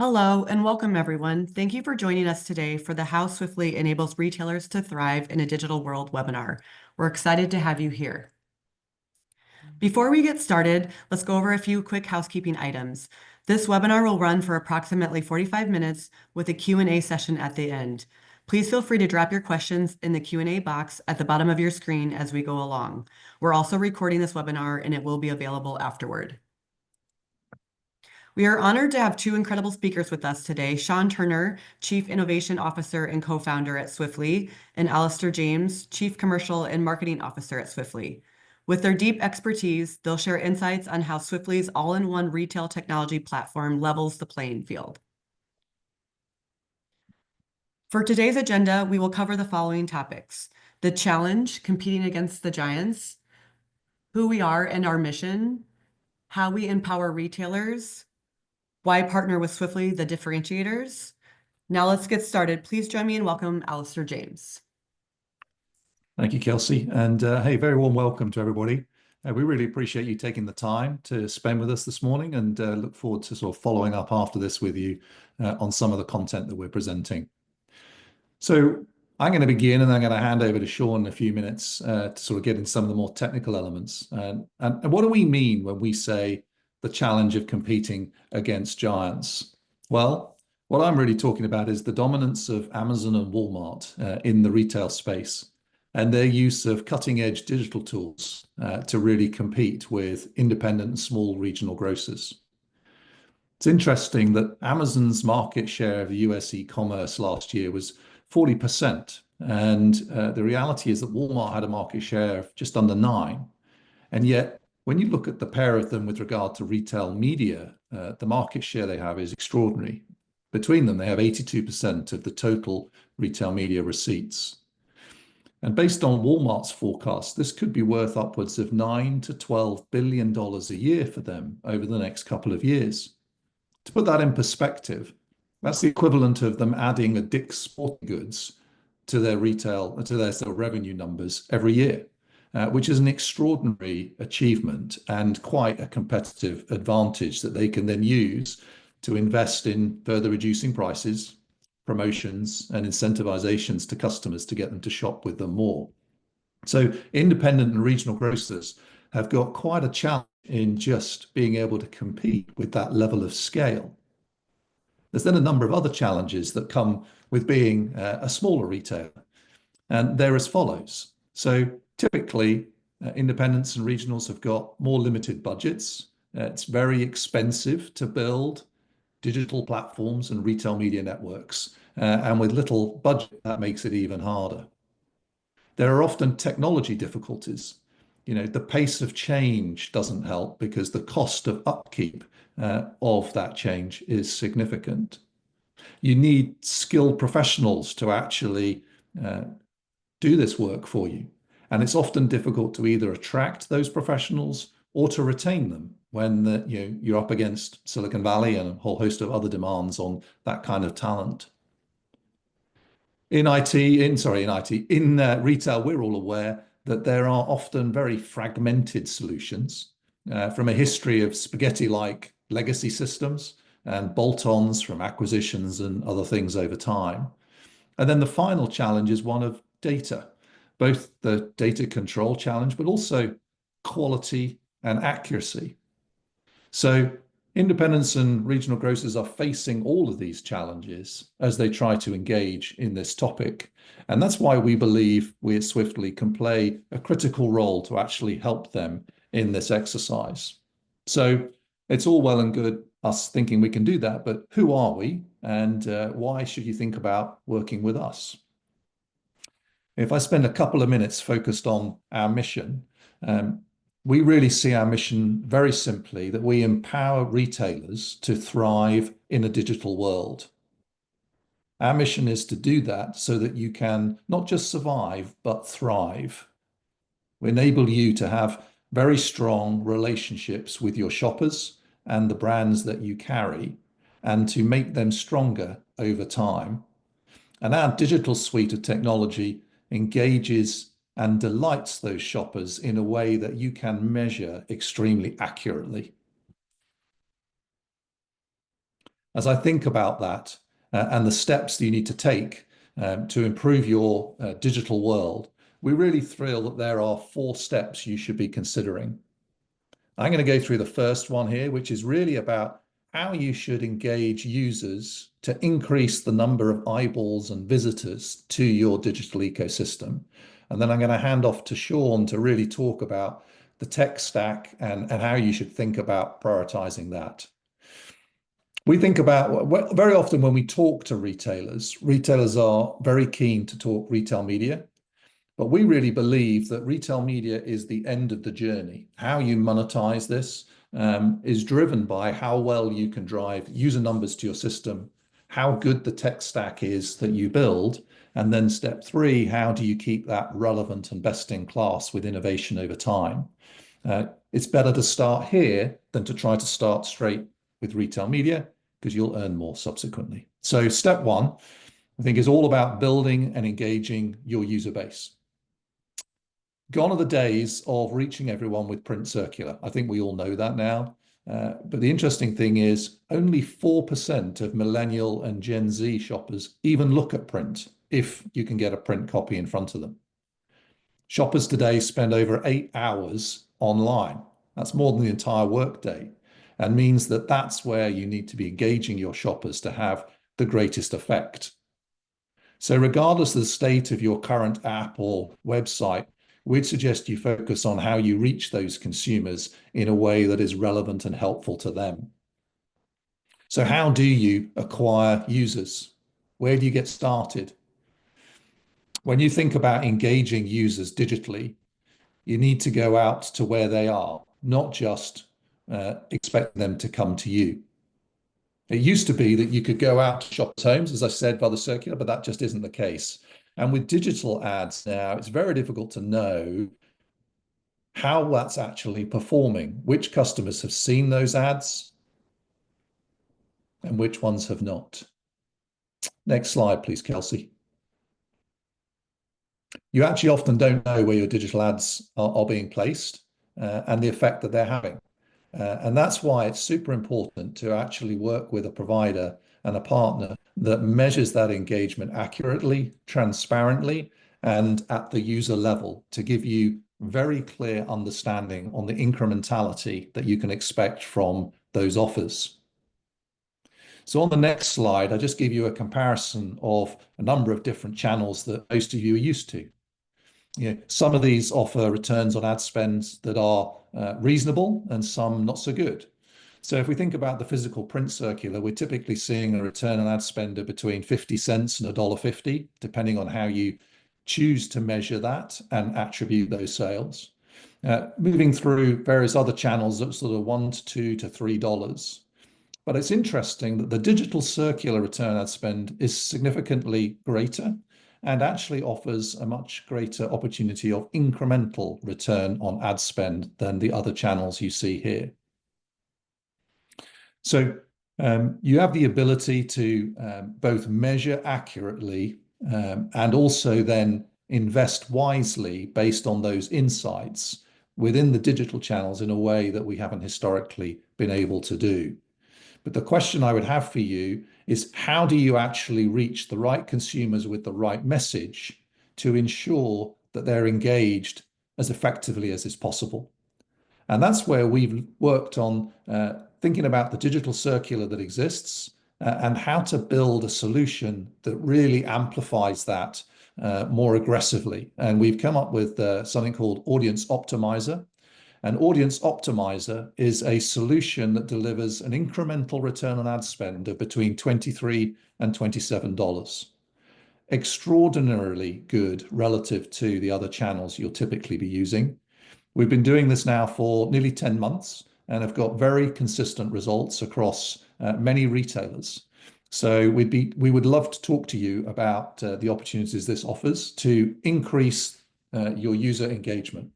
Hello and welcome, everyone. Thank you for joining us today for the How Swiftly Enables Retailers to Thrive in a Digital World webinar. We're excited to have you here. Before we get started, let's go over a few quick housekeeping items. This webinar will run for approximately 45 minutes with a Q&A session at the end. Please feel free to drop your questions in the Q&A box at the bottom of your screen as we go along. We're also recording this webinar and it will be available afterward. We are honored to have two incredible speakers with us today, Sean Turner, Chief Innovation Officer and co-founder at Swiftly, and Alistair James, Chief Commercial and Marketing Officer at Swiftly. With their deep expertise, they'll share insights on how Swiftly's all-in-one retail technology platform levels the playing field. For today's agenda, we will cover the following topics: the challenge, competing against the giants, who we are and our mission, how we empower retailers, why partner with Swiftly, the differentiators. Now let's get started. Please join me in welcome Alistair James. Thank you, Kelsey. And hey, very warm welcome to everybody. We really appreciate you taking the time to spend with us this morning and look forward to sort of following up after this with you on some of the content that we're presenting. So I'm going to begin and I'm going to hand over to Sean in a few minutes to sort of get into some of the more technical elements. And what do we mean when we say the challenge of competing against giants? Well, what I'm really talking about is the dominance of Amazon and Walmart in the retail space and their use of cutting-edge digital tools to really compete with independent and small regional grocers. It's interesting that Amazon's market share of US e-commerce last year was 40%. And the reality is that Walmart had a market share of just under 9%. And yet, when you look at the pair of them with regard to retail media, the market share they have is extraordinary. Between them, they have 82% of the total retail media receipts. And based on Walmart's forecast, this could be worth upwards of $9 to $12 billion a year for them over the next couple of years. To put that in perspective, that's the equivalent of them adding a Dick's Sporting Goods to their retail, to their sort of revenue numbers every year, which is an extraordinary achievement and quite a competitive advantage that they can then use to invest in further reducing prices, promotions, and incentivizations to customers to get them to shop with them more. So independent and regional grocers have got quite a challenge in just being able to compete with that level of scale. There's then a number of other challenges that come with being a smaller retailer, and they're as follows. So typically, independents and regionals have got more limited budgets. It's very expensive to build digital platforms and retail media networks, and with little budget, that makes it even harder. There are often technology difficulties. You know, the pace of change doesn't help because the cost of upkeep of that change is significant. You need skilled professionals to actually do this work for you. And it's often difficult to either attract those professionals or to retain them when you're up against Silicon Valley and a whole host of other demands on that kind of talent. In retail, we're all aware that there are often very fragmented solutions from a history of spaghetti-like legacy systems and bolt-ons from acquisitions and other things over time. And then the final challenge is one of data, both the data control challenge, but also quality and accuracy. So independents and regional grocers are facing all of these challenges as they try to engage in this topic. And that's why we believe we at Swiftly can play a critical role to actually help them in this exercise. So it's all well and good us thinking we can do that, but who are we and why should you think about working with us? If I spend a couple of minutes focused on our mission, we really see our mission very simply that we empower retailers to thrive in a digital world. Our mission is to do that so that you can not just survive, but thrive. We enable you to have very strong relationships with your shoppers and the brands that you carry, and to make them stronger over time. And our digital suite of technology engages and delights those shoppers in a way that you can measure extremely accurately. As I think about that and the steps that you need to take to improve your digital world, we really feel that there are 4 steps you should be considering. I'm going to go through the first one here, which is really about how you should engage users to increase the number of eyeballs and visitors to your digital ecosystem. And then I'm going to hand off to Sean to really talk about the tech stack and how you should think about prioritizing that. We think about very often when we talk to retailers, retailers are very keen to talk retail media. But we really believe that retail media is the end of the journey. How you monetize this is driven by how well you can drive user numbers to your system, how good the tech stack is that you build, and then step 3, how do you keep that relevant and best in class with innovation over time? It's better to start here than to try to start straight with retail media because you'll earn more subsequently. So step 1, I think, is all about building and engaging your user base. Gone are the days of reaching everyone with print circular. I think we all know that now. But the interesting thing is only 4% of millennial and Gen Z shoppers even look at print if you can get a print copy in front of them. Shoppers today spend over 8 hours online. That's more than the entire workday, and means that that's where you need to be engaging your shoppers to have the greatest effect. So regardless of the state of your current app or website, we'd suggest you focus on how you reach those consumers in a way that is relevant and helpful to them. So how do you acquire users? Where do you get started? When you think about engaging users digitally, you need to go out to where they are, not just expect them to come to you. It used to be that you could go out to shoppers' homes, as I said, by the circular, but that just isn't the case. And with digital ads now, it's very difficult to know how that's actually performing, which customers have seen those ads and which ones have not. Next slide, please, Kelsey. You actually often don't know where your digital ads are being placed and the effect that they're having. And that's why it's super important to actually work with a provider and a partner that measures that engagement accurately, transparently, and at the user level to give you very clear understanding on the incrementality that you can expect from those offers. So on the next slide, I just give you a comparison of a number of different channels that most of you are used to. Some of these offer returns on ad spends that are reasonable and some not so good. So if we think about the physical print circular, we're typically seeing a return on ad spend of between 50 cents and $1.50, depending on how you choose to measure that and attribute those sales. Moving through various other channels, that's sort of $1 to $2 to $3. But it's interesting that the digital circular return ad spend is significantly greater and actually offers a much greater opportunity of incremental return on ad spend than the other channels you see here. So you have the ability to both measure accurately and also then invest wisely based on those insights within the digital channels in a way that we haven't historically been able to do. But the question I would have for you is how do you actually reach the right consumers with the right message to ensure that they're engaged as effectively as is possible? And that's where we've worked on thinking about the digital circular that exists and how to build a solution that really amplifies that more aggressively. And we've come up with something called Audience Optimizer. An Audience Optimizer is a solution that delivers an incremental return on ad spend of between $23 and $27. Extraordinarily good relative to the other channels you'll typically be using. We've been doing this now for nearly 10 months and have got very consistent results across many retailers. So we would love to talk to you about the opportunities this offers to increase your user engagement.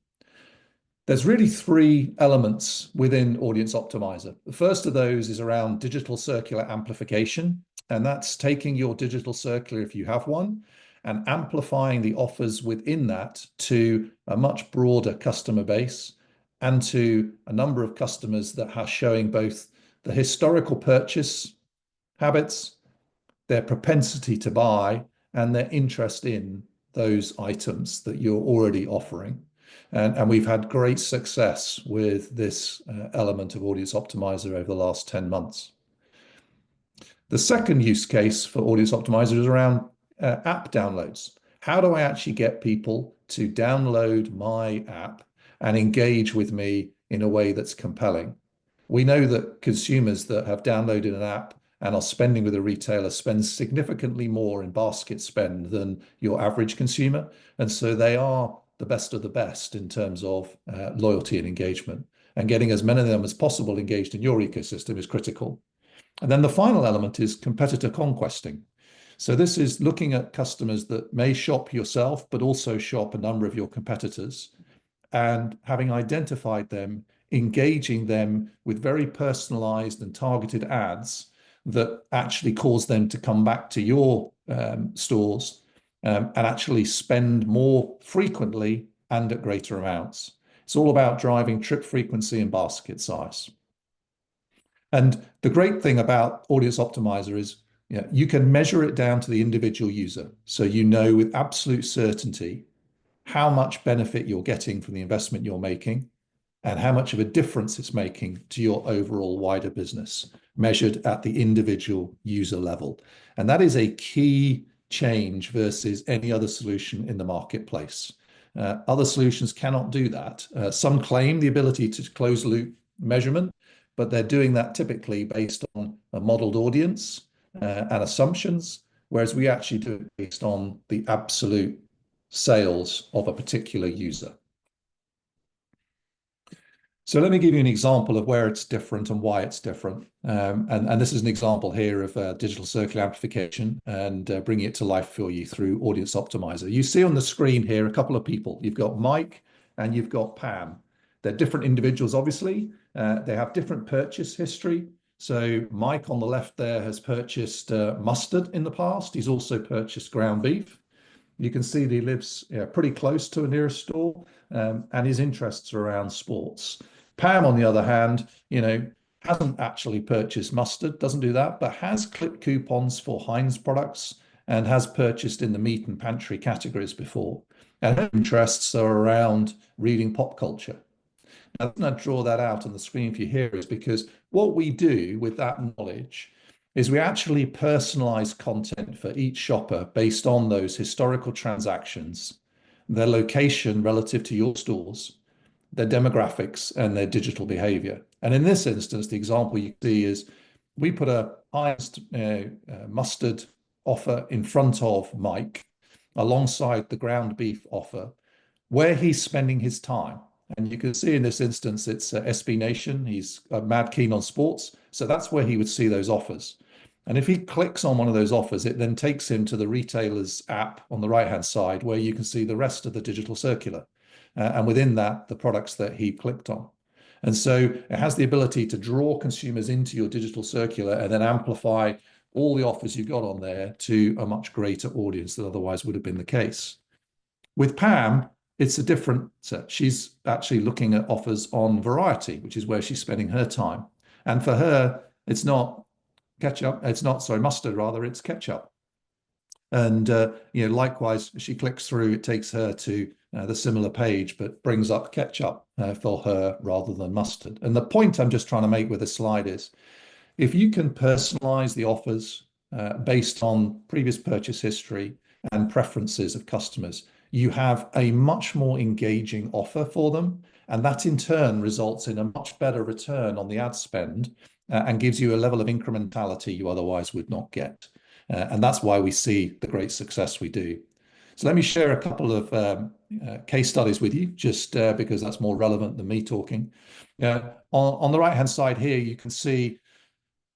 There's really 3 elements within Audience Optimizer. The first of those is around digital circular amplification, and that's taking your digital circular, if you have one, and amplifying the offers within that to a much broader customer base and to a number of customers that are showing both the historical purchase habits, their propensity to buy, and their interest in those items that you're already offering. And we've had great success with this element of Audience Optimizer over the last 10 months. The second use case for Audience Optimizer is around app downloads. How do I actually get people to download my app and engage with me in a way that's compelling? We know that consumers that have downloaded an app and are spending with a retailer spend significantly more in basket spend than your average consumer. And so they are the best of the best in terms of loyalty and engagement. And getting as many of them as possible engaged in your ecosystem is critical. And then the final element is competitor conquesting. So this is looking at customers that may shop yourself, but also shop a number of your competitors, and having identified them, engaging them with very personalized and targeted ads that actually cause them to come back to your stores and actually spend more frequently and at greater amounts. It's all about driving trip frequency and basket size. And the great thing about Audience Optimizer is you can measure it down to the individual user. So you know with absolute certainty how much benefit you're getting from the investment you're making and how much of a difference it's making to your overall wider business, measured at the individual user level. And that is a key change versus any other solution in the marketplace. Other solutions cannot do that. Some claim the ability to close loop measurement, but they're doing that typically based on a modeled audience and assumptions, whereas we actually do it based on the absolute sales of a particular user. So let me give you an example of where it's different and why it's different. And this is an example here of digital circular amplification and bringing it to life for you through Audience Optimizer. You see on the screen here a couple of people. You've got Mike and you've got Pam. They're different individuals, obviously. They have different purchase history. So Mike on the left there has purchased mustard in the past. He's also purchased ground beef. You can see that he lives pretty close to a nearest store, and his interests are around sports. Pam, on the other hand, hasn't actually purchased mustard, doesn't do that, but has clipped coupons for Heinz products and has purchased in the meat and pantry categories before. And her interests are around reading pop culture. Now, I draw that out on the screen for you here is because what we do with that knowledge is we actually personalize content for each shopper based on those historical transactions, their location relative to your stores, their demographics, and their digital behavior. And in this instance, the example you see is we put a highest mustard offer in front of Mike alongside the ground beef offer where he's spending his time. And you can see in this instance, it's SB Nation. He's mad keen on sports. So that's where he would see those offers. And if he clicks on one of those offers, it then takes him to the retailer's app on the right-hand side where you can see the rest of the digital circular. And within that, the products that he clicked on. And so it has the ability to draw consumers into your digital circular and then amplify all the offers you've got on there to a much greater audience than otherwise would have been the case. With Pam, it's a different set. She's actually looking at offers on variety, which is where she's spending her time. And for her, it's not ketchup, it's not, sorry, mustard rather, it's ketchup. And likewise, she clicks through, it takes her to the similar page, but brings up ketchup for her rather than mustard. And the point I'm just trying to make with this slide is, if you can personalize the offers based on previous purchase history and preferences of customers, you have a much more engaging offer for them. And that in turn results in a much better return on the ad spend and gives you a level of incrementality you otherwise would not get. And that's why we see the great success we do. So let me share a couple of case studies with you, just because that's more relevant than me talking. On the right-hand side here, you can see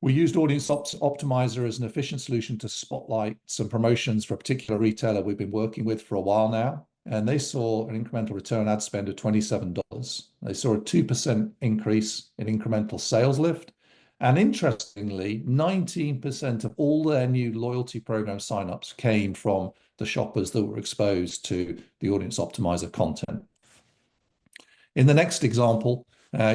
we used Audience Optimizer as an efficient solution to spotlight some promotions for a particular retailer we've been working with for a while now. And they saw an incremental return ad spend of $27. They saw a 2% increase in incremental sales lift. And interestingly, 19% of all their new loyalty program signups came from the shoppers that were exposed to the Audience Optimizer content. In the next example,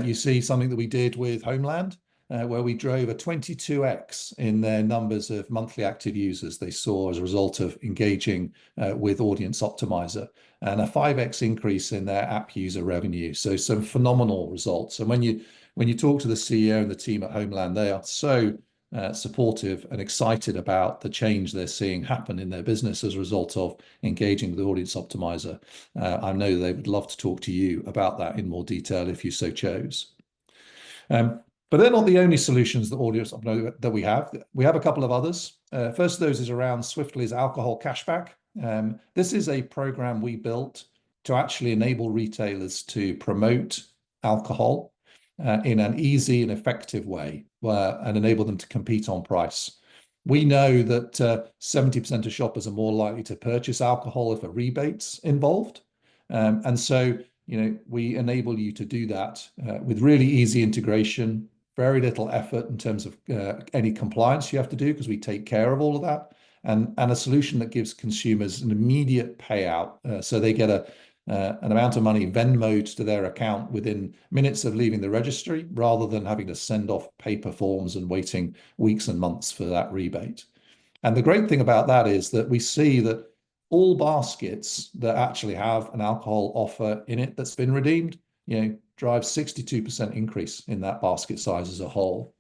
you see something that we did with Homeland. where we drove a 22x in their numbers of monthly active users they saw as a result of engaging with Audience Optimizer, and a 5x increase in their app user revenue. So some phenomenal results. And when you talk to the CEO and the team at Homeland, they are so supportive and excited about the change they're seeing happen in their business as a result of engaging with Audience Optimizer. I know they would love to talk to you about that in more detail if you so chose. Um, but they're not the only solutions that Audience Optimizer that we have. We have a couple of others. First of those is around Swiftly's alcohol cashback. This is a program we built to actually enable retailers to promote alcohol in an easy and effective way and enable them to compete on price. We know that 70% of shoppers are more likely to purchase alcohol if a rebate's involved. And so, we enable you to do that with really easy integration, very little effort in terms of any compliance you have to do because we take care of all of that, and a solution that gives consumers an immediate payout. So they get an amount of money Venmoed to their account within minutes of leaving the registry, rather than having to send off paper forms and waiting weeks and months for that rebate. And the great thing about that is that we see that all baskets that actually have an alcohol offer in it that's been redeemed, drive 62% increase in that basket size as a whole.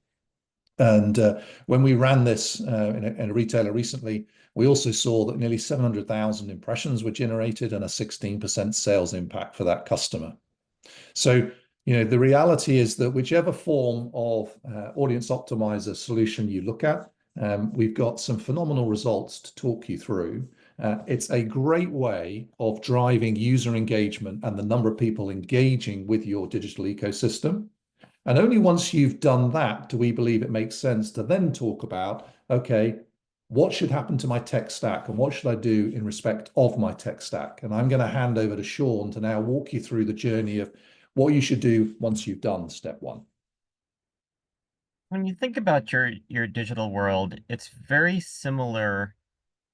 And when we ran this in a retailer recently, we also saw that nearly 700,000 impressions were generated and a 16% sales impact for that customer. So, the reality is that whichever form of Audience Optimizer solution you look at, we've got some phenomenal results to talk you through. It's a great way of driving user engagement and the number of people engaging with your digital ecosystem. And only once you've done that do we believe it makes sense to then talk about, okay, what should happen to my tech stack and what should I do in respect of my tech stack? And I'm going to hand over to Sean to now walk you through the journey of what you should do once you've done step one. When you think about your digital world, it's very similar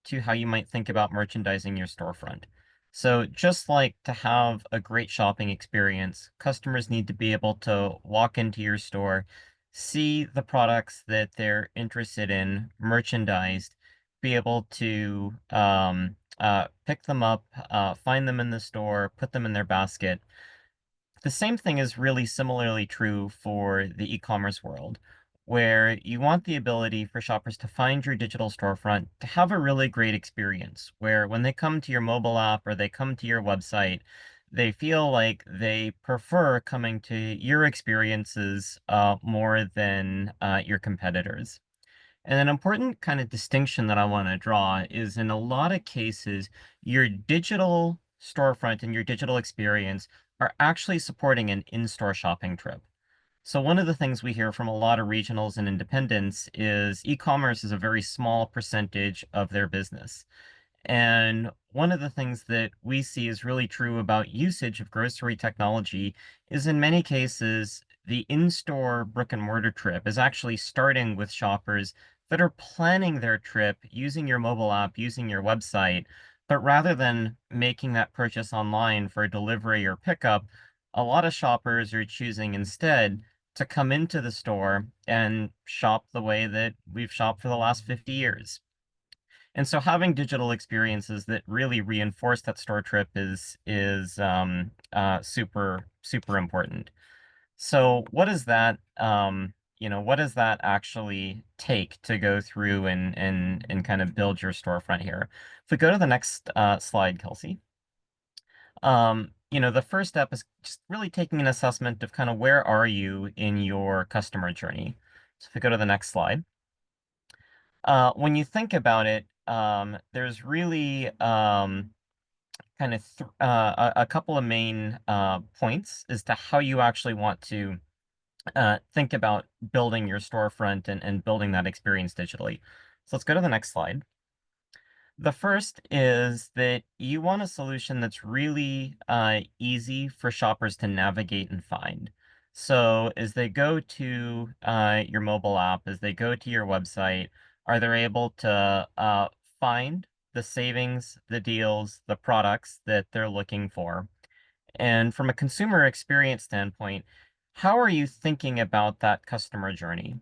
to how you might think about merchandising your storefront. So just like to have a great shopping experience, customers need to be able to walk into your store, see the products that they're interested in, merchandised, be able to pick them up, find them in the store, put them in their basket. The same thing is really similarly true for the e-commerce world, where you want the ability for shoppers to find your digital storefront, to have a really great experience, where when they come to your mobile app or they come to your website, they feel like they prefer coming to your experiences more than your competitors. And an important kind of distinction that I want to draw is in a lot of cases, your digital storefront and your digital experience are actually supporting an in-store shopping trip. So one of the things we hear from a lot of regionals and independents is e-commerce is a very small percentage of their business. And one of the things that we see is really true about usage of grocery technology is in many cases, the in-store brick and mortar trip is actually starting with shoppers that are planning their trip using your mobile app, using your website, but rather than making that purchase online for delivery or pickup, a lot of shoppers are choosing instead to come into the store and shop the way that we've shopped for the last 50 years. And so having digital experiences that really reinforce that store trip is super important. So what does that actually take to go through and kind of build your storefront here? If we go to the next slide, Kelsey. The first step is just really taking an assessment of kind of where are you in your customer journey. So if we go to the next slide. When you think about it, there's really kind of a couple of main points as to how you actually want to think about building your storefront and building that experience digitally. So let's go to the next slide. The first is that you want a solution that's really easy for shoppers to navigate and find. So as they go to your mobile app, as they go to your website, are they able to find the savings, the deals, the products that they're looking for? And from a consumer experience standpoint, how are you thinking about that customer journey?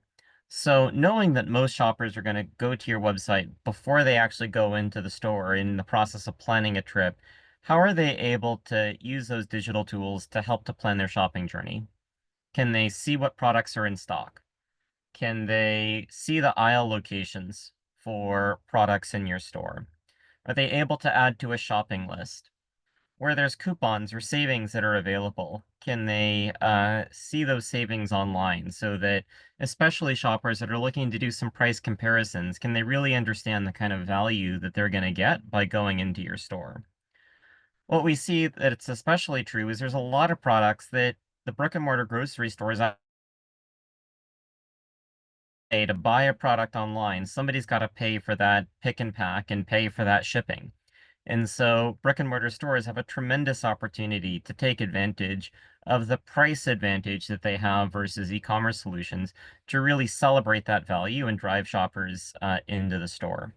So knowing that most shoppers are going to go to your website before they actually go into the store or in the process of planning a trip, how are they able to use those digital tools to help to plan their shopping journey? Can they see what products are in stock? Can they see the aisle locations for products in your store? Are they able to add to a shopping list? Where there's coupons or savings that are available, can they see those savings online so that, especially shoppers that are looking to do some price comparisons, can they really understand the kind of value that they're going to get by going into your store? What we see that it's especially true is there's a lot of products that the brick and mortar grocery stores to buy a product online, somebody's got to pay for that pick and pack and pay for that shipping. And so brick and mortar stores have a tremendous opportunity to take advantage of the price advantage that they have versus e-commerce solutions to really celebrate that value and drive shoppers into the store.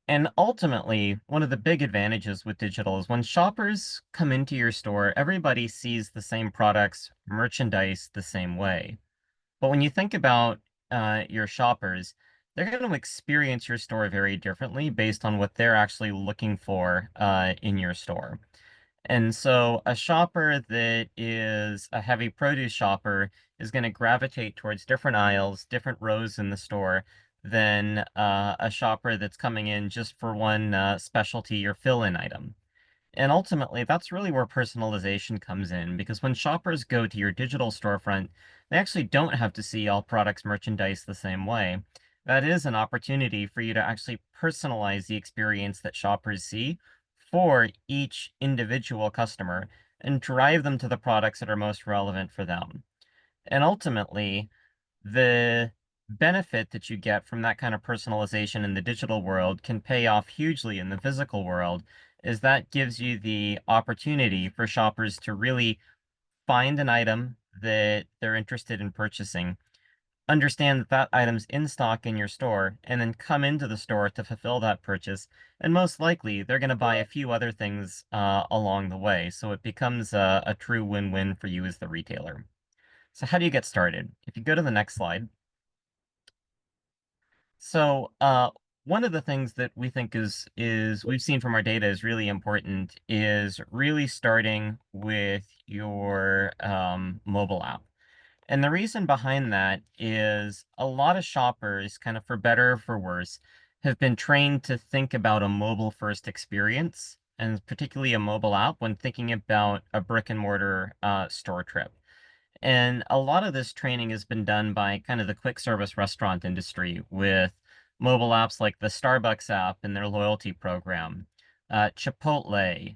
And ultimately, one of the big advantages with digital is when shoppers come into your store, everybody sees the same products, merchandise the same way. But when you think about your shoppers, they're going to experience your store very differently based on what they're actually looking for in your store. And so a shopper that is a heavy produce shopper is going to gravitate towards different aisles, different rows in the store than a shopper that's coming in just for one specialty or fill-in item. And ultimately, that's really where personalization comes in, because when shoppers go to your digital storefront, they actually don't have to see all products merchandised the same way. That is an opportunity for you to actually personalize the experience that shoppers see for each individual customer and drive them to the products that are most relevant for them. And ultimately, the benefit that you get from that kind of personalization in the digital world can pay off hugely in the physical world, is that gives you the opportunity for shoppers to really find an item that they're interested in purchasing, understand that that item's in stock in your store, and then come into the store to fulfill that purchase. And most likely, they're going to buy a few other things along the way. So it becomes a true win-win for you as the retailer. So how do you get started? If you go to the next slide. So, one of the things that we think is we've seen from our data is really important is really starting with your mobile app. And the reason behind that is a lot of shoppers, kind of for better or for worse, have been trained to think about a mobile first experience, and particularly a mobile app when thinking about a brick and mortar store trip. And a lot of this training has been done by kind of the quick service restaurant industry with mobile apps like the Starbucks app and their loyalty program, Chipotle,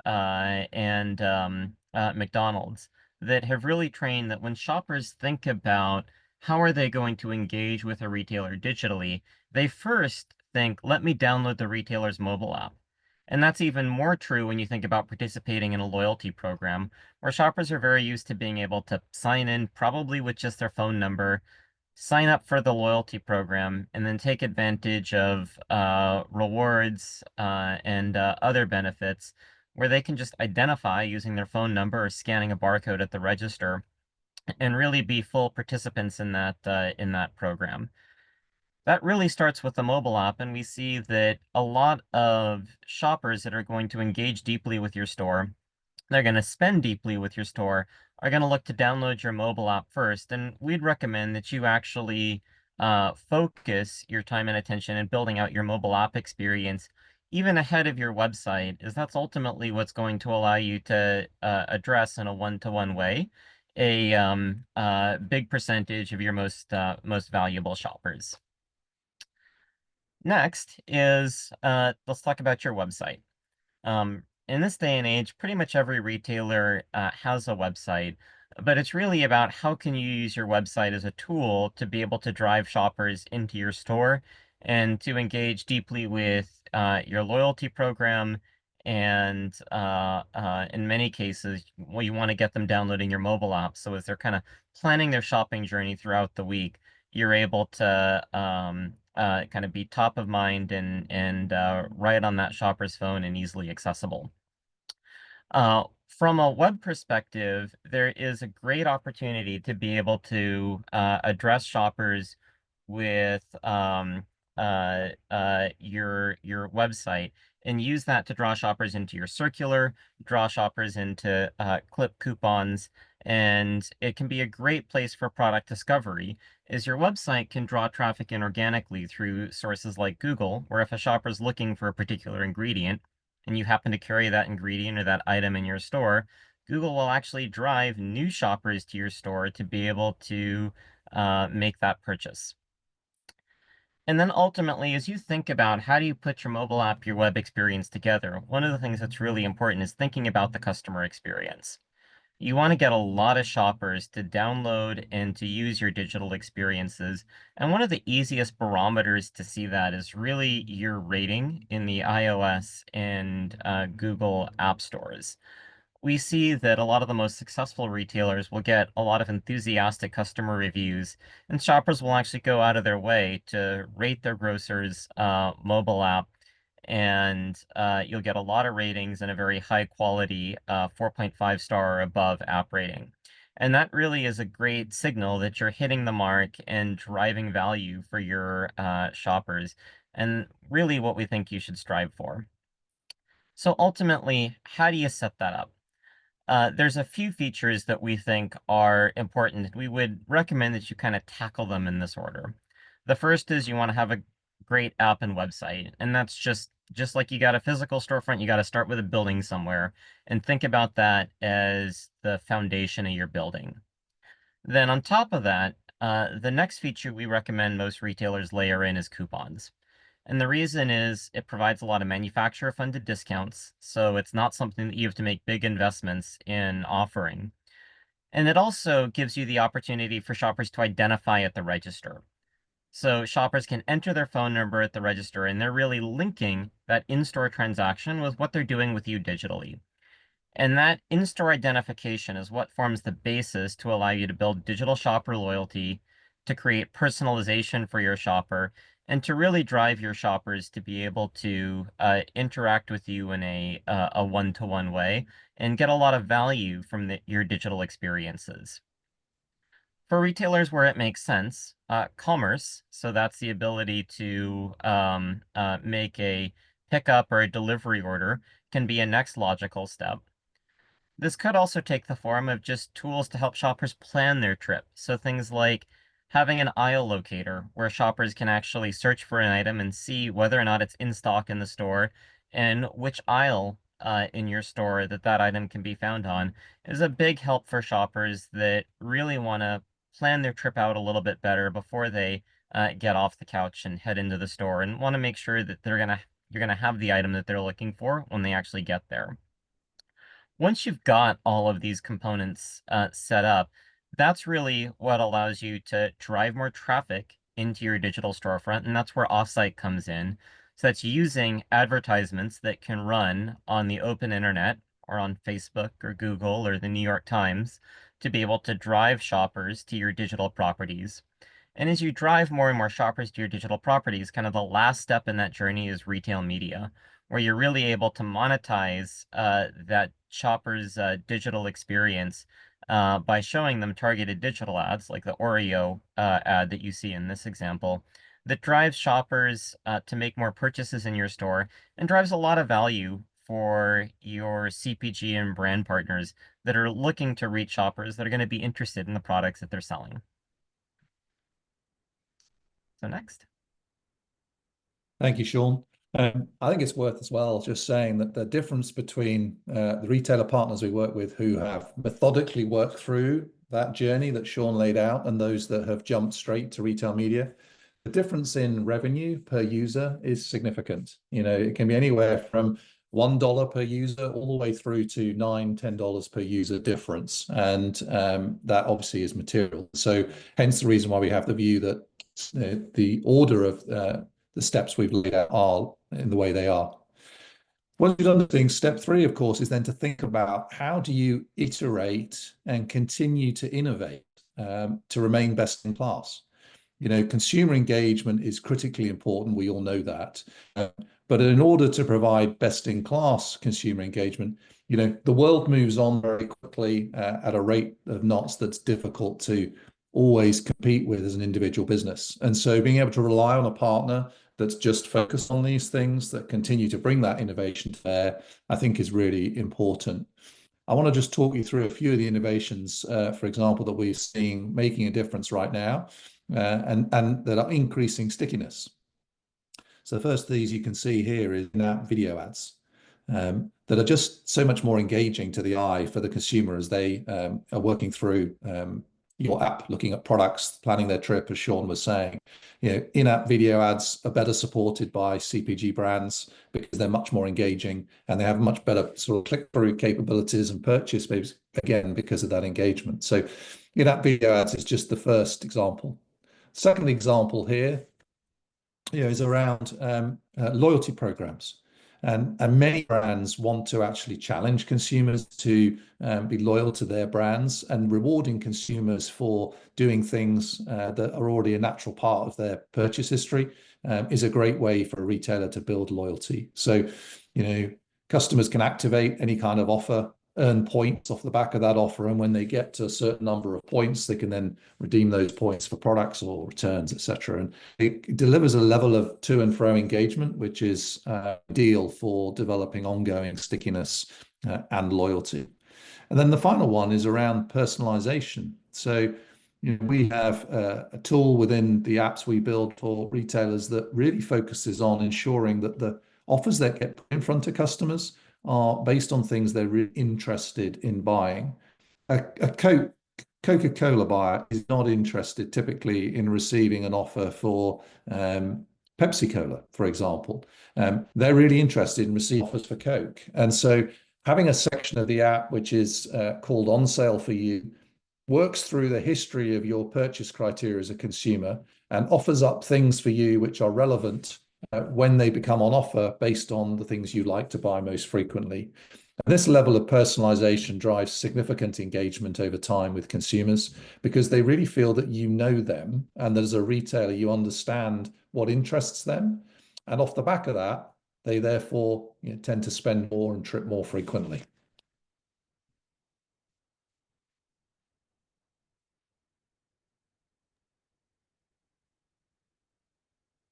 and McDonald's that have really trained that when shoppers think about how are they going to engage with a retailer digitally, they first think, let me download the retailer's mobile app. And that's even more true when you think about participating in a loyalty program, where shoppers are very used to being able to sign in probably with just their phone number, sign up for the loyalty program, and then take advantage of rewards and other benefits where they can just identify using their phone number or scanning a barcode at the register and really be full participants in that program. That really starts with the mobile app, and we see that a lot of shoppers that are going to engage deeply with your store, they're going to spend deeply with your store, are going to look to download your mobile app first. And we'd recommend that you actually focus your time and attention in building out your mobile app experience even ahead of your website, as that's ultimately what's going to allow you to address in a one-to-one way a big percentage of your most valuable shoppers. Next is let's talk about your website. In this day and age, pretty much every retailer has a website, but it's really about how can you use your website as a tool to be able to drive shoppers into your store and to engage deeply with your loyalty program. And in many cases, well, you want to get them downloading your mobile app. So as they're kind of planning their shopping journey throughout the week, you're able to kind of be top of mind and right on that shopper's phone and easily accessible. From a web perspective, there is a great opportunity to be able to address shoppers with your website and use that to draw shoppers into your circular, draw shoppers into clip coupons, and it can be a great place for product discovery, is your website can draw traffic in organically through sources like Google, where if a shopper is looking for a particular ingredient, and you happen to carry that ingredient or that item in your store, Google will actually drive new shoppers to your store to be able to make that purchase. And then ultimately, as you think about how do you put your mobile app, your web experience together, one of the things that's really important is thinking about the customer experience. You want to get a lot of shoppers to download and to use your digital experiences. And one of the easiest barometers to see that is really your rating in the iOS and Google app stores. We see that a lot of the most successful retailers will get a lot of enthusiastic customer reviews, and shoppers will actually go out of their way to rate their grocer's mobile app, and you'll get a lot of ratings and a very high quality 4.5 star or above app rating. And that really is a great signal that you're hitting the mark and driving value for your shoppers, and really what we think you should strive for. So ultimately, how do you set that up? There's a few features that we think are important. We would recommend that you kind of tackle them in this order. The first is you want to have a great app and website, and that's just like you got a physical storefront, you got to start with a building somewhere and think about that as the foundation of your building. Then on top of that, the next feature we recommend most retailers layer in is coupons. And the reason is it provides a lot of manufacturer-funded discounts, so it's not something that you have to make big investments in offering. And it also gives you the opportunity for shoppers to identify at the register. So shoppers can enter their phone number at the register, and they're really linking that in-store transaction with what they're doing with you digitally. And that in-store identification is what forms the basis to allow you to build digital shopper loyalty, to create personalization for your shopper, and to really drive your shoppers to be able to interact with you in a one-to-one way and get a lot of value from your digital experiences. For retailers where it makes sense, commerce, so that's the ability to make a pickup or a delivery order, can be a next logical step. This could also take the form of just tools to help shoppers plan their trip. So things like having an aisle locator where shoppers can actually search for an item and see whether or not it's in stock in the store and which aisle in your store that that item can be found on is a big help for shoppers that really want to plan their trip out a little bit better before they get off the couch and head into the store and want to make sure that you're gonna have the item that they're looking for when they actually get there. Once you've got all of these components set up, that's really what allows you to drive more traffic into your digital storefront, and that's where Offsite comes in. So that's using advertisements that can run on the open internet or on Facebook or Google or the New York Times to be able to drive shoppers to your digital properties. And as you drive more and more shoppers to your digital properties, kind of the last step in that journey is retail media, where you're really able to monetize that shopper's digital experience by showing them targeted digital ads, like the Oreo ad that you see in this example, that drives shoppers to make more purchases in your store and drives a lot of value for your CPG and brand partners that are looking to reach shoppers that are going to be interested in the products that they're selling. So next. Thank you, Sean. I think it's worth as well just saying that the difference between the retailer partners we work with who have methodically worked through that journey that Sean laid out and those that have jumped straight to retail media, the difference in revenue per user is significant. You know, it can be anywhere from $1 per user all the way through to $9, $10 per user difference. And that obviously is material. So hence the reason why we have the view that the order of the steps we've laid out are in the way they are. Once you've done the thing, step three, of course, is then to think about how do you iterate and continue to innovate to remain best in class. You know, consumer engagement is critically important. We all know that. But in order to provide best in class consumer engagement, the world moves on very quickly at a rate of knots that's difficult to always compete with as an individual business. And so being able to rely on a partner that's just focused on these things, that continue to bring that innovation to bear, I think is really important. I want to just talk you through a few of the innovations, for example, that we're seeing making a difference right now, and that are increasing stickiness. So the first of these you can see here is in-app video ads, that are just so much more engaging to the eye for the consumer as they are working through your app, looking at products, planning their trip, as Sean was saying. In-app video ads are better supported by CPG brands because they're much more engaging and they have much better sort of click-through capabilities and purchase, again, because of that engagement. So in-app video ads is just the first example. Second example here is around loyalty programs. And many brands want to actually challenge consumers to be loyal to their brands, and rewarding consumers for doing things that are already a natural part of their purchase history is a great way for a retailer to build loyalty. So, customers can activate any kind of offer, earn points off the back of that offer, and when they get to a certain number of points, they can then redeem those points for products or returns, etc. And it delivers a level of to and fro engagement, which is ideal for developing ongoing stickiness and loyalty. And then the final one is around personalization. So we have a tool within the apps we build for retailers that really focuses on ensuring that the offers that get put in front of customers are based on things they're really interested in buying. A Coca-Cola buyer is not interested typically in receiving an offer for Pepsi-Cola, for example. They're really interested in receiving offers for Coke. And so having a section of the app which is called On Sale for You works through the history of your purchase criteria as a consumer and offers up things for you which are relevant when they become on offer based on the things you like to buy most frequently. And this level of personalization drives significant engagement over time with consumers because they really feel that you know them and that as a retailer you understand what interests them. And off the back of that, they therefore tend to spend more and trip more frequently.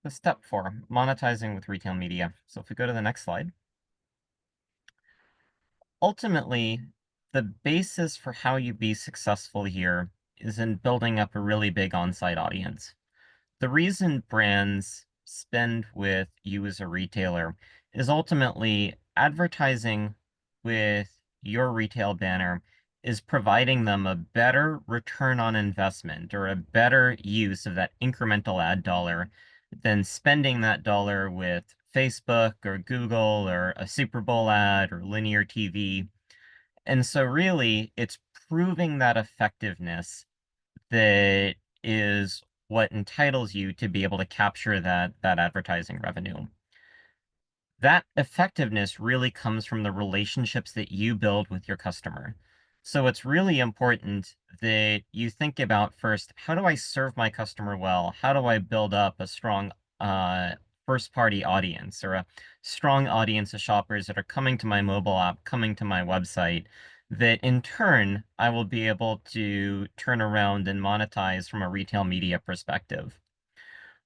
The step 4, monetizing with retail media. So if we go to the next slide. Ultimately, the basis for how you be successful here is in building up a really big on-site audience. The reason brands spend with you as a retailer is ultimately advertising with your retail banner is providing them a better return on investment or a better use of that incremental ad dollar than spending that dollar with Facebook or Google or a Super Bowl ad or linear TV. And so really, it's proving that effectiveness that is what entitles you to be able to capture that advertising revenue. That effectiveness really comes from the relationships that you build with your customer. So it's really important that you think about first, how do I serve my customer well? How do I build up a strong first-party audience or a strong audience of shoppers that are coming to my mobile app, coming to my website, that in turn, I will be able to turn around and monetize from a retail media perspective.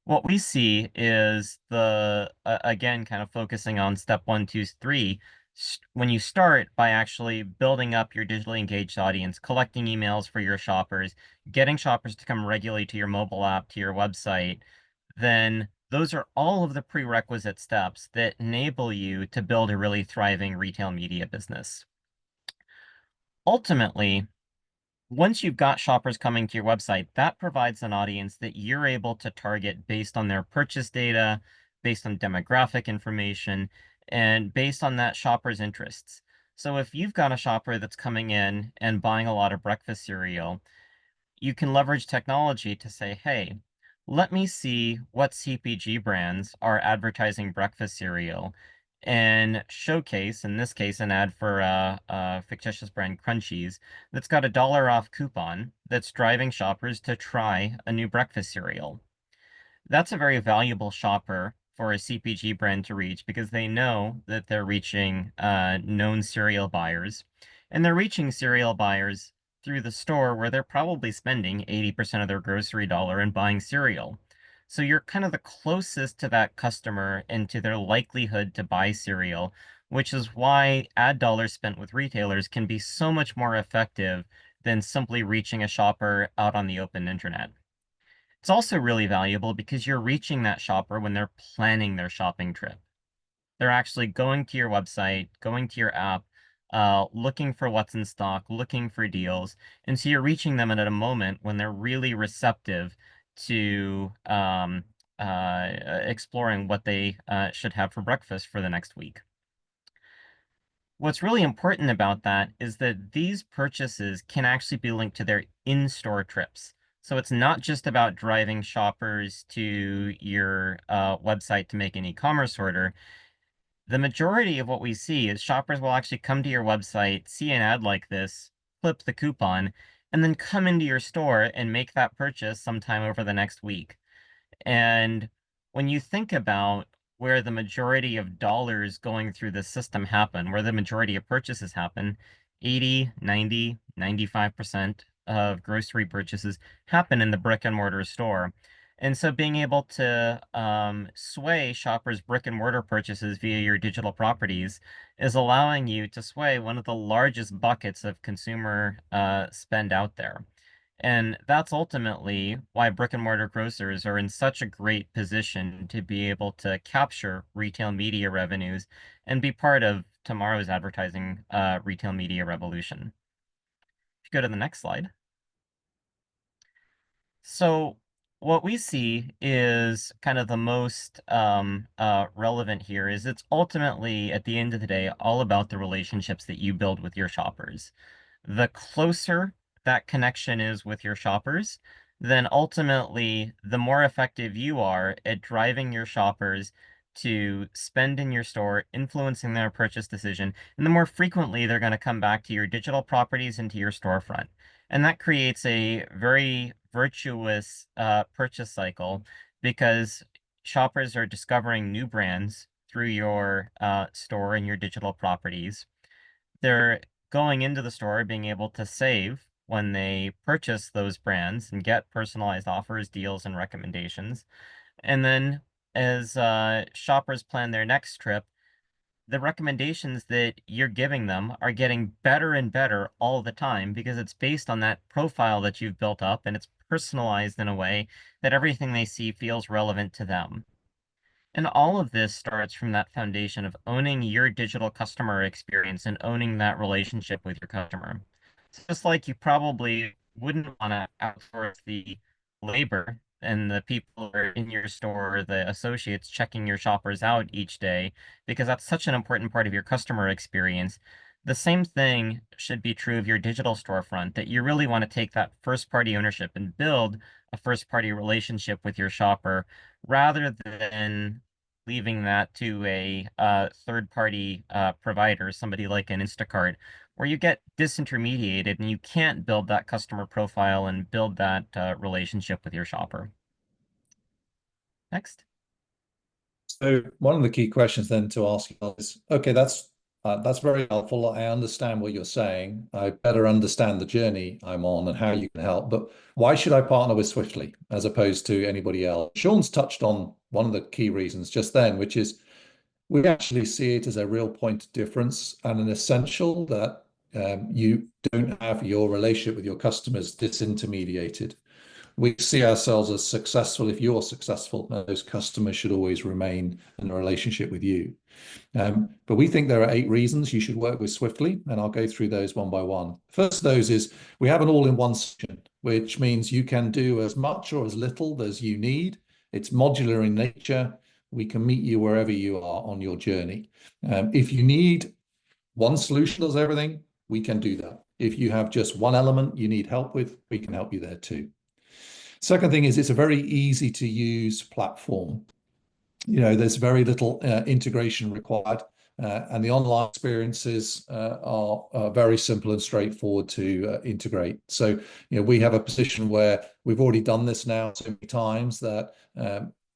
What we see is again, kind of focusing on step 1, 2, 3, when you start by actually building up your digitally engaged audience, collecting emails for your shoppers, getting shoppers to come regularly to your mobile app, to your website, then those are all of the prerequisite steps that enable you to build a really thriving retail media business. Ultimately, once you've got shoppers coming to your website, that provides an audience that you're able to target based on their purchase data, based on demographic information, and based on that shopper's interests. So if you've got a shopper that's coming in and buying a lot of breakfast cereal, you can leverage technology to say, hey, let me see what CPG brands are advertising breakfast cereal and showcase, in this case, an ad for a fictitious brand Crunchies that's got a dollar off coupon that's driving shoppers to try a new breakfast cereal. That's a very valuable shopper for a CPG brand to reach because they know that they're reaching known cereal buyers, and they're reaching cereal buyers through the store where they're probably spending 80% of their grocery dollar in buying cereal. So you're kind of the closest to that customer and to their likelihood to buy cereal, which is why ad dollars spent with retailers can be so much more effective than simply reaching a shopper out on the open internet. It's also really valuable because you're reaching that shopper when they're planning their shopping trip. They're actually going to your website, going to your app, looking for what's in stock, looking for deals. And so you're reaching them at a moment when they're really receptive to exploring what they should have for breakfast for the next week. What's really important about that is that these purchases can actually be linked to their in-store trips. So it's not just about driving shoppers to your website to make an e-commerce order. The majority of what we see is shoppers will actually come to your website, see an ad like this, flip the coupon, and then come into your store and make that purchase sometime over the next week. And when you think about where the majority of dollars going through the system happen, where the majority of purchases happen, 80, 90, 95% of grocery purchases happen in the brick and mortar store. And so being able to sway shoppers' brick and mortar purchases via your digital properties is allowing you to sway one of the largest buckets of consumer spend out there. And that's ultimately why brick and mortar grocers are in such a great position to be able to capture retail media revenues and be part of tomorrow's advertising retail media revolution. If you go to the next slide. So what we see is kind of the most relevant here is it's ultimately, at the end of the day, all about the relationships that you build with your shoppers. The closer that connection is with your shoppers, then ultimately, the more effective you are at driving your shoppers to spend in your store, influencing their purchase decision, and the more frequently they're going to come back to your digital properties and to your storefront. And that creates a very virtuous purchase cycle because shoppers are discovering new brands through your store and your digital properties. They're going into the store, being able to save when they purchase those brands and get personalized offers, deals, and recommendations. And then as shoppers plan their next trip, the recommendations that you're giving them are getting better and better all the time because it's based on that profile that you've built up and it's personalized in a way that everything they see feels relevant to them. And all of this starts from that foundation of owning your digital customer experience and owning that relationship with your customer. So just like you probably wouldn't want to outsource the labor and the people who are in your store, the associates checking your shoppers out each day, because that's such an important part of your customer experience. The same thing should be true of your digital storefront, that you really want to take that first party ownership and build a first party relationship with your shopper rather than leaving that to a third-party provider, somebody like an Instacart, where you get disintermediated and you can't build that customer profile and build that relationship with your shopper. Next. So one of the key questions then to ask is, okay, that's very helpful. I understand what you're saying. I better understand the journey I'm on and how you can help. But why should I partner with Swiftly as opposed to anybody else? Sean's touched on one of the key reasons just then, which is we actually see it as a real point of difference and an essential that you don't have your relationship with your customers disintermediated. We see ourselves as successful if you're successful, and those customers should always remain in a relationship with you. But we think there are 8 reasons you should work with Swiftly, and I'll go through those one by one. First of those is we have an all-in-one solution, which means you can do as much or as little as you need. It's modular in nature. We can meet you wherever you are on your journey. If you need one solution does everything, we can do that. If you have just one element you need help with, we can help you there too. Second thing is it's a very easy to use platform. There's very little integration required, and the online experiences are very simple and straightforward to integrate. So, we have a position where we've already done this now so many times that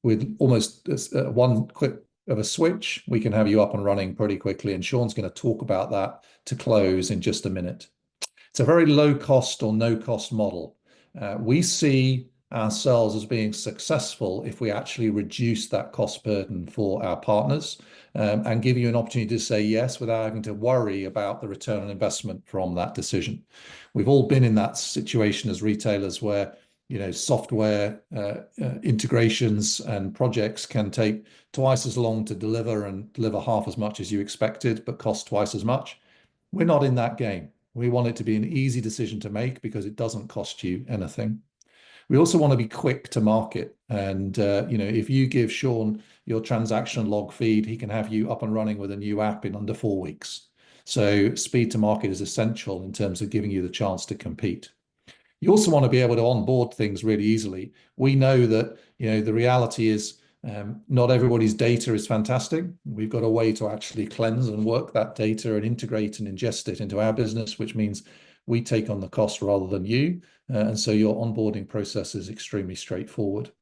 with almost one click of a switch, we can have you up and running pretty quickly. And Sean's going to talk about that to close in just a minute. It's a very low cost or no cost model. We see ourselves as being successful if we actually reduce that cost burden for our partners, and give you an opportunity to say yes without having to worry about the return on investment from that decision. We've all been in that situation as retailers where software integrations and projects can take twice as long to deliver and deliver half as much as you expected, but cost twice as much. We're not in that game. We want it to be an easy decision to make because it doesn't cost you anything. We also want to be quick to market. And if you give Sean your transaction log feed, he can have you up and running with a new app in under 4 weeks. So speed to market is essential in terms of giving you the chance to compete. You also want to be able to onboard things really easily. We know that the reality is not everybody's data is fantastic. We've got a way to actually cleanse and work that data and integrate and ingest it into our business, which means we take on the cost rather than you. And so your onboarding process is extremely straightforward.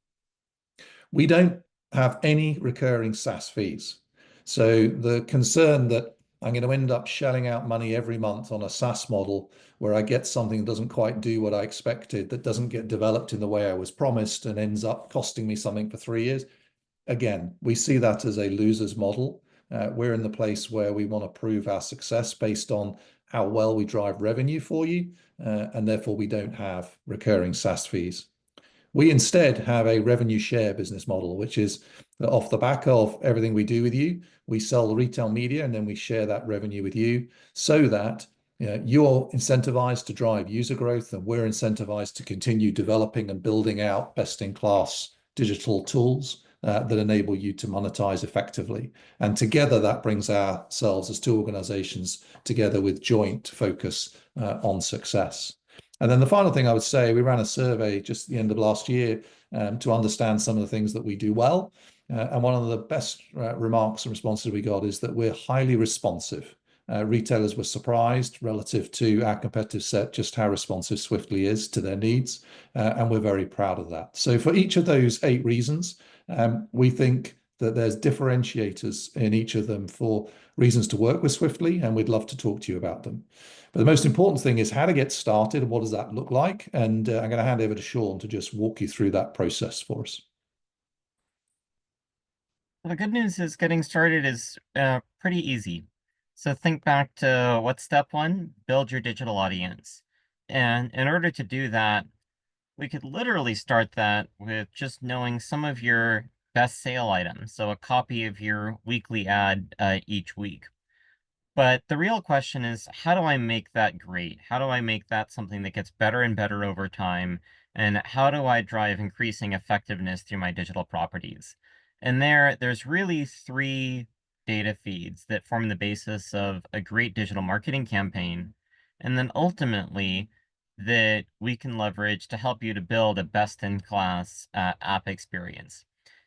We don't have any recurring SaaS fees. So the concern that I'm going to end up shelling out money every month on a SaaS model where I get something that doesn't quite do what I expected, that doesn't get developed in the way I was promised and ends up costing me something for 3 years. Again, we see that as a loser's model. We're in the place where we want to prove our success based on how well we drive revenue for you, and therefore we don't have recurring SaaS fees. We instead have a revenue share business model, which is off the back of everything we do with you, we sell the retail media and then we share that revenue with you so that you're incentivized to drive user growth and we're incentivized to continue developing and building out best-in-class digital tools that enable you to monetize effectively. And together that brings ourselves as two organizations together with joint focus on success. And then the final thing I would say, we ran a survey just at the end of last year to understand some of the things that we do well. And one of the best remarks and responses we got is that we're highly responsive. Retailers were surprised relative to our competitive set, just how responsive Swiftly is to their needs. And we're very proud of that. So for each of those 8 reasons, we think that there's differentiators in each of them for reasons to work with Swiftly, and we'd love to talk to you about them. But the most important thing is how to get started and what does that look like? And I'm going to hand over to Sean to just walk you through that process for us. The good news is getting started is pretty easy. So think back to what's step 1? Build your digital audience. And in order to do that, we could literally start that with just knowing some of your best sale items. So a copy of your weekly ad each week. But the real question is, how do I make that great? How do I make that something that gets better and better over time? And how do I drive increasing effectiveness through my digital properties? And there's really 3 data feeds that form the basis of a great digital marketing campaign. And then ultimately, that we can leverage to help you to build a best-in-class app experience.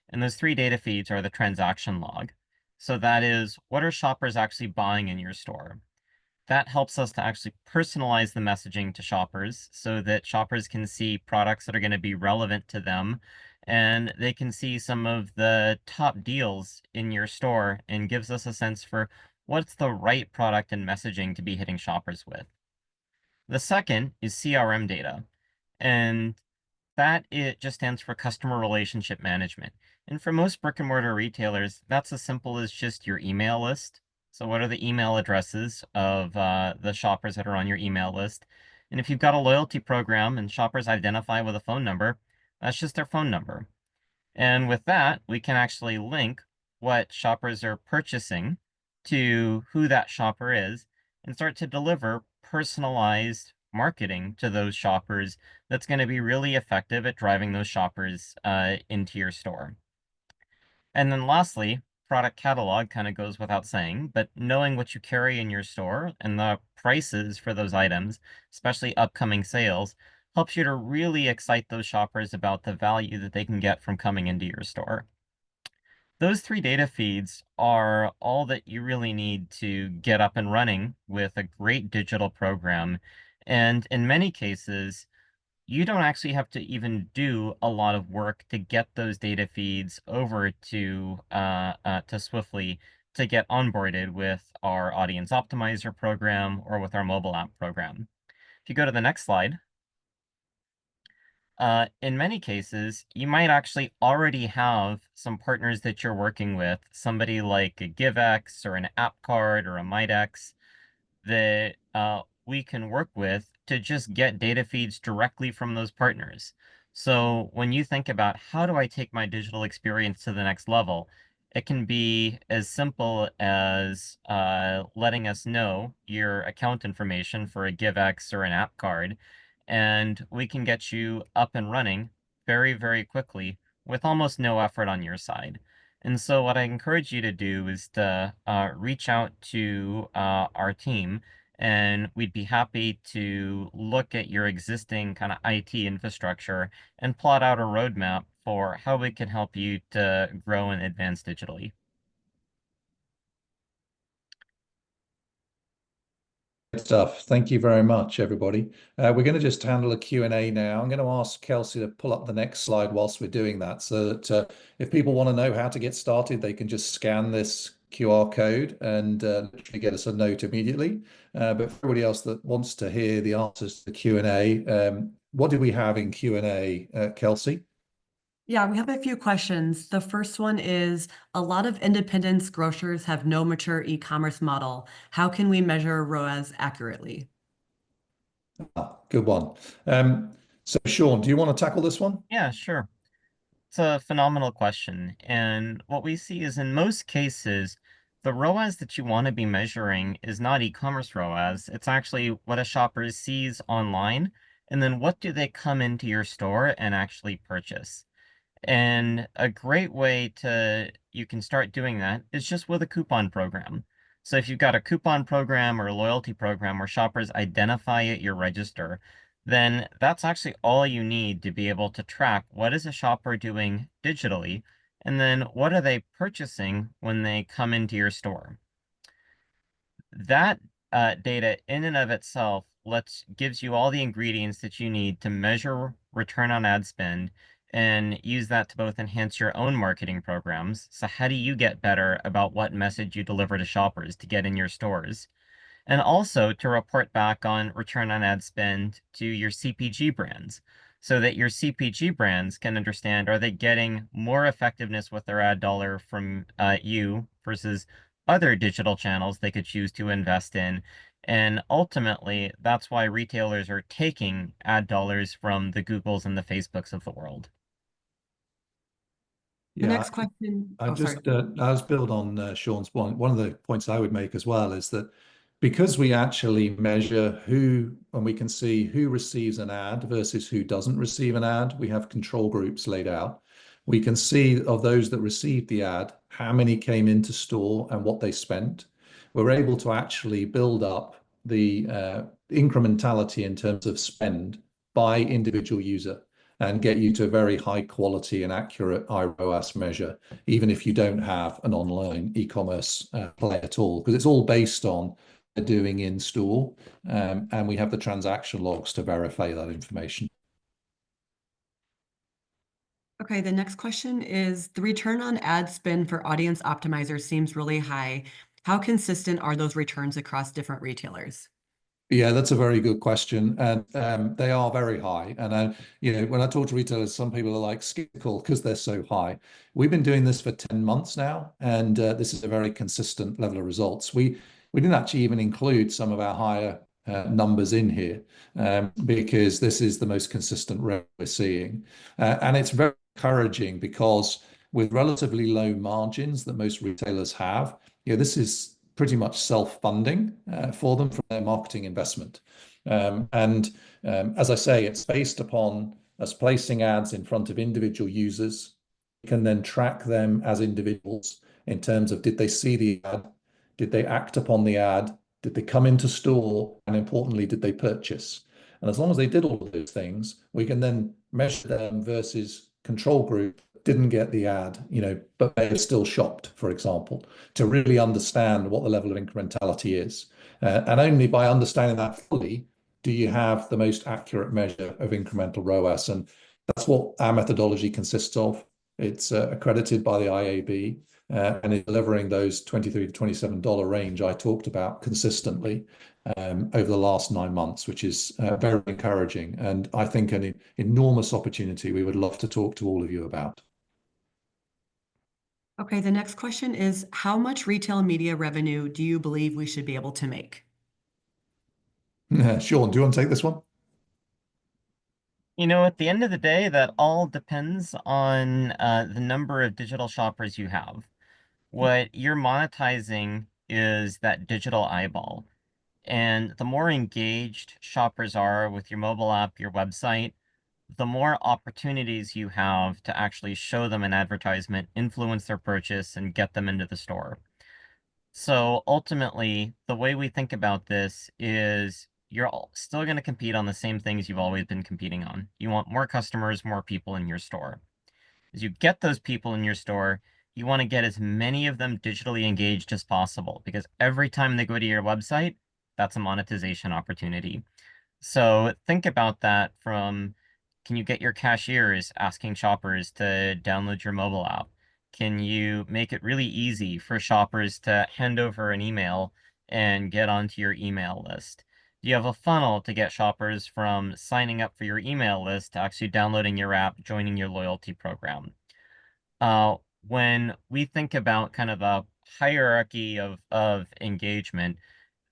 And those 3 data feeds are the transaction log. So that is, what are shoppers actually buying in your store? That helps us to actually personalize the messaging to shoppers so that shoppers can see products that are going to be relevant to them, and they can see some of the top deals in your store and gives us a sense for what's the right product and messaging to be hitting shoppers with. The second is CRM data, and that it just stands for customer relationship management. And for most brick and mortar retailers, that's as simple as just your email list. So what are the email addresses of the shoppers that are on your email list? And if you've got a loyalty program and shoppers identify with a phone number, that's just their phone number. And with that, we can actually link what shoppers are purchasing to who that shopper is and start to deliver personalized marketing to those shoppers that's going to be really effective at driving those shoppers into your store. And then lastly, product catalog kind of goes without saying, but knowing what you carry in your store and the prices for those items, especially upcoming sales, helps you to really excite those shoppers about the value that they can get from coming into your store. Those 3 data feeds are all that you really need to get up and running with a great digital program. And in many cases, you don't actually have to even do a lot of work to get those data feeds over to Swiftly to get onboarded with our Audience Optimizer program or with our mobile app program. If you go to the next slide, in many cases, you might actually already have some partners that you're working with, somebody like a GiveX or an AppCard or a Midex, that we can work with to just get data feeds directly from those partners. So when you think about how do I take my digital experience to the next level, it can be as simple as letting us know your account information for a GiveX or an app card, and we can get you up and running very, very quickly with almost no effort on your side. And so what I encourage you to do is to reach out to our team, and we'd be happy to look at your existing kind of IT infrastructure and plot out a roadmap for how we can help you to grow and advance digitally. Good stuff. Thank you very much, everybody. We're going to just handle a Q&A now. I'm going to ask Kelsey to pull up the next slide whilst we're doing that, so that if people want to know how to get started, they can just scan this QR code and literally get us a note immediately. But for everybody else that wants to hear the answers to the Q&A, what do we have in Q&A, Kelsey? Yeah, we have a few questions. The first one is, a lot of independent grocers have no mature e-commerce model. How can we measure ROAS accurately? Good one. So Sean, do you want to tackle this one? Yeah, sure. It's a phenomenal question. And what we see is in most cases, the ROAS that you want to be measuring is not e-commerce ROAS. It's actually what a shopper sees online, and then what do they come into your store and actually purchase. And a great way you can start doing that is just with a coupon program. So if you've got a coupon program or a loyalty program where shoppers identify at your register, then that's actually all you need to be able to track what is a shopper doing digitally, and then what are they purchasing when they come into your store. That data in and of itself gives you all the ingredients that you need to measure return on ad spend and use that to both enhance your own marketing programs. So how do you get better about what message you deliver to shoppers to get in your stores? And also to report back on return on ad spend to your CPG brands so that your CPG brands can understand, are they getting more effectiveness with their ad dollar from you versus other digital channels they could choose to invest in. And ultimately, that's why retailers are taking ad dollars from the Googles and the Facebooks of the world. The Yeah, next question, I oh, sorry. just I'll build on Sean's point. One of the points I would make as well is that because we actually measure who, and we can see who receives an ad versus who doesn't receive an ad, we have control groups laid out. We can see of those that received the ad, how many came into store and what they spent. We're able to actually build up the incrementality in terms of spend by individual user and get you to a very high quality and accurate iROAS measure, even if you don't have an online e-commerce play at all, because it's all based on doing in store, and we have the transaction logs to verify that information. Okay, the next question is, the return on ad spend for Audience Optimizer seems really high. How consistent are those returns across different retailers? Yeah, that's a very good question, and they are very high. And when I talk to retailers, some people are like skeptical because they're so high. We've been doing this for 10 months now, and this is a very consistent level of results. We didn't actually even include some of our higher numbers in here because this is the most consistent rate we're seeing, and it's very encouraging because with relatively low margins that most retailers have, this is pretty much self-funding for them from their marketing investment. As I say, it's based upon us placing ads in front of individual users. We can then track them as individuals in terms of, did they see the ad? Did they act upon the ad? Did they come into store? And importantly, did they purchase? And as long as they did all of those things, we can then measure them versus control group didn't get the ad, but they still shopped, for example, to really understand what the level of incrementality is. And only by understanding that fully do you have the most accurate measure of incremental ROAS? And that's what our methodology consists of. It's accredited by the IAB and is delivering those $23 to $27 range I talked about consistently over the last 9 months, which is very encouraging. And I think an enormous opportunity we would love to talk to all of you about. Okay, the next question is, how much retail media revenue do you believe we should be able to make? Sean, do you want to take this one? At the end of the day, that all depends on the number of digital shoppers you have. What you're monetizing is that digital eyeball. And the more engaged shoppers are with your mobile app, your website, the more opportunities you have to actually show them an advertisement, influence their purchase, and get them into the store. So ultimately, the way we think about this is you're still going to compete on the same things you've always been competing on. You want more customers, more people in your store. As you get those people in your store, you want to get as many of them digitally engaged as possible because every time they go to your website, that's a monetization opportunity. So think about that from, can you get your cashiers asking shoppers to download your mobile app? Can you make it really easy for shoppers to hand over an email and get onto your email list? Do you have a funnel to get shoppers from signing up for your email list to actually downloading your app, joining your loyalty program? When we think about kind of a hierarchy of engagement,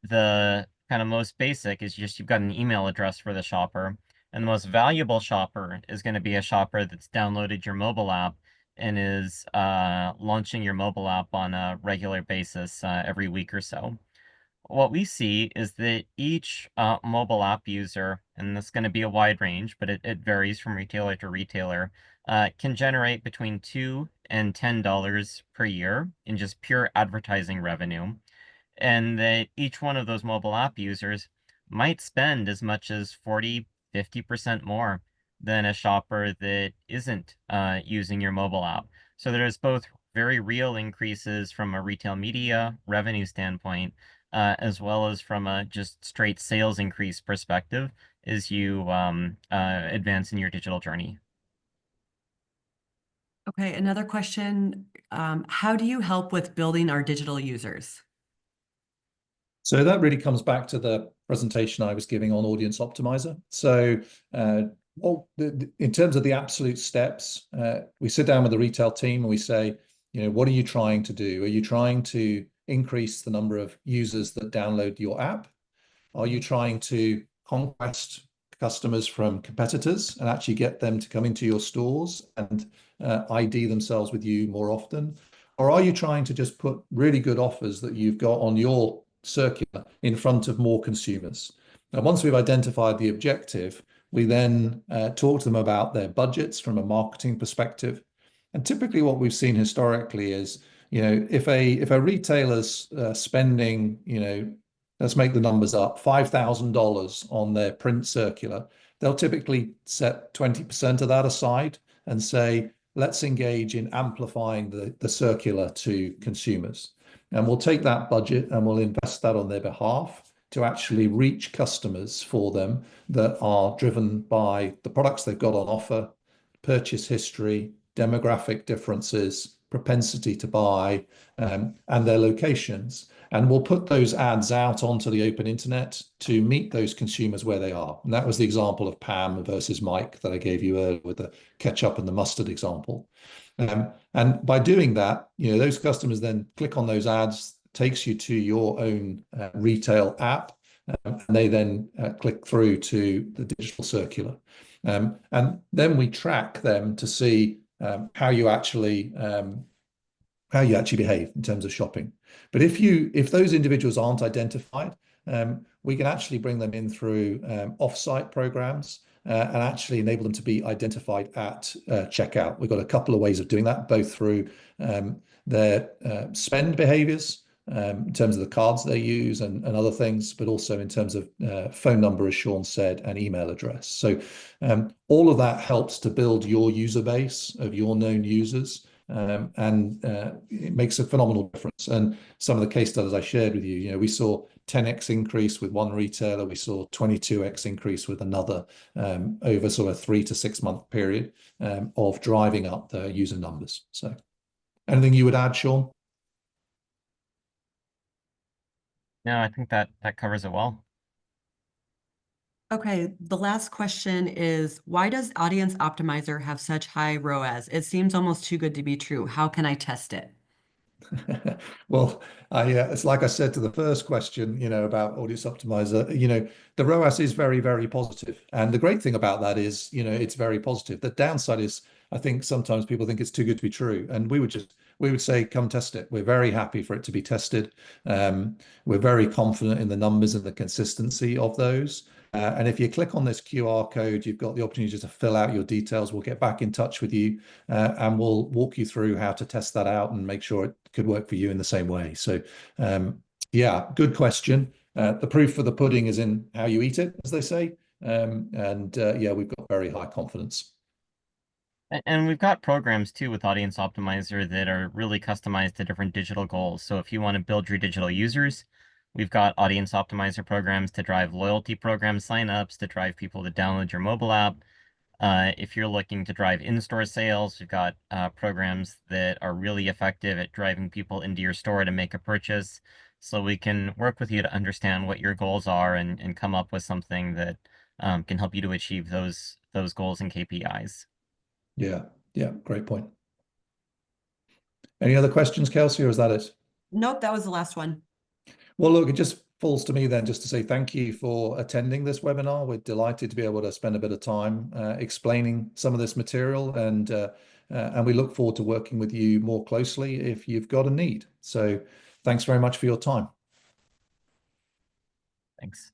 the kind of most basic is just you've got an email address for the shopper. And the most valuable shopper is going to be a shopper that's downloaded your mobile app and is launching your mobile app on a regular basis every week or so. What we see is that each mobile app user, and this is going to be a wide range, but it varies from retailer to retailer, can generate between $2 and $10 per year in just pure advertising revenue, and that each one of those mobile app users might spend as much as 40, 50% more than a shopper that isn't using your mobile app. So there's both very real increases from a retail media revenue standpoint, as well as from a just straight sales increase perspective as you advance in your digital journey. Okay, another question. How do you help with building our digital users? So that really comes back to the presentation I was giving on Audience Optimizer. So in terms of the absolute steps, we sit down with the retail team and we say, what are you trying to do? Are you trying to increase the number of users that download your app? Are you trying to conquest customers from competitors and actually get them to come into your stores and ID themselves with you more often? Or are you trying to just put really good offers that you've got on your circular in front of more consumers? Now, once we've identified the objective, we then talk to them about their budgets from a marketing perspective. And typically what we've seen historically is, if a retailer's spending, let's make the numbers up, $5,000 on their print circular, they'll typically set 20% of that aside and say, let's engage in amplifying the circular to consumers. And we'll take that budget and we'll invest that on their behalf to actually reach customers for them that are driven by the products they've got on offer, purchase history, demographic differences, propensity to buy, and their locations. And we'll put those ads out onto the open internet to meet those consumers where they are. And that was the example of Pam versus Mike that I gave you earlier with the ketchup and the mustard example. And by doing that, those customers then click on those ads, takes you to your own retail app, and they then click through to the digital circular. And then we track them to see how you actually behave in terms of shopping. But if those individuals aren't identified, we can actually bring them in through off-site programs and actually enable them to be identified at checkout. We've got a couple of ways of doing that, both through their spend behaviors in terms of the cards they use and other things, but also in terms of phone number, as Sean said, and email address. So all of that helps to build your user base of your known users and it makes a phenomenal difference. And some of the case studies I shared with you, we saw 10x increase with one retailer, we saw 22x increase with another over sort of a 3 to 6 month period of driving up the user numbers. So, anything you would add, Sean? No, I think that covers it well. Okay, the last question is, why does Audience Optimizer have such high ROAS? It seems almost too good to be true. How can I test it? Well, it's like I said to the first question, about Audience Optimizer, the ROAS is very, very positive. And the great thing about that is, it's very positive. The downside is, I think sometimes people think it's too good to be true. And we would say, come test it. We're very happy for it to be tested. We're very confident in the numbers and the consistency of those. And if you click on this QR code, you've got the opportunity to fill out your details. We'll get back in touch with you and we'll walk you through how to test that out and make sure it could work for you in the same way. So, yeah, good question. The proof of the pudding is in how you eat it, as they say. Yeah, we've got very high confidence. And we've got programs too with Audience Optimizer that are really customized to different digital goals. So if you want to build your digital users, we've got Audience Optimizer programs to drive loyalty program signups, to drive people to download your mobile app. If you're looking to drive in-store sales, we've got programs that are really effective at driving people into your store to make a purchase. So we can work with you to understand what your goals are and come up with something that can help you to achieve those goals and KPIs. Yeah, yeah, great point. Any other questions, Kelsey, or is that it? Nope, that was the last one. Well, look, it just falls to me then just to say thank you for attending this webinar. We're delighted to be able to spend a bit of time explaining some of this material, and we look forward to working with you more closely if you've got a need. So thanks very much for your time. Thanks.